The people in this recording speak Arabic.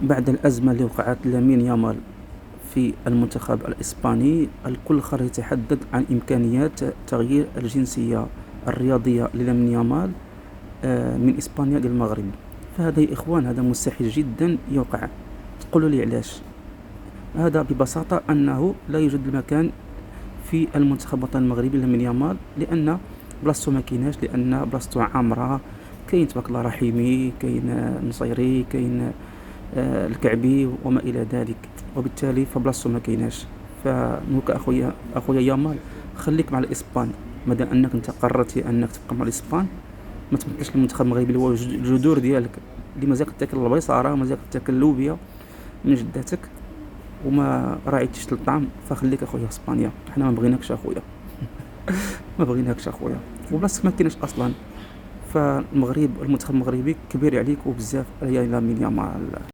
بعد الأزمة اللي وقعت لامين يامال في المنتخب الإسباني، الكل خرج يتحدث عن إمكانيات تغيير الجنسية الرياضية للامين يامال من إسبانيا للمغرب. فهذا يا إخوان هذا مستحيل جدا يوقع. تقولوا لي علاش؟ هذا ببساطة أنه لا يوجد المكان في المنتخب الوطني المغربي لامين يامال، لأن بلاصتو ما كايناش، لأن بلاصتو عامرة. كاين تبارك الله رحيمي، كاين نصيري، كاين الكعبي وما إلى ذلك، وبالتالي فبلاصتو ما كايناش. فنوك أخويا يامال، خليك مع الإسبان. مادام أنك أنت قررتي أنك تبقى مع الإسبان، ما تمثلش المنتخب المغربي اللي هو الجذور ديالك، اللي مازال كتاكل البيصاره، مازال كتاكل اللوبيا من جداتك، وما راعيتيش الطعم. فخليك اخويا في اسبانيا، حنا ما بغيناكش اخويا. ما بغيناكش اخويا، وبلاصتك ما كايناش اصلا. فالمغرب المنتخب المغربي كبير عليك وبزاف يا لامين يامال.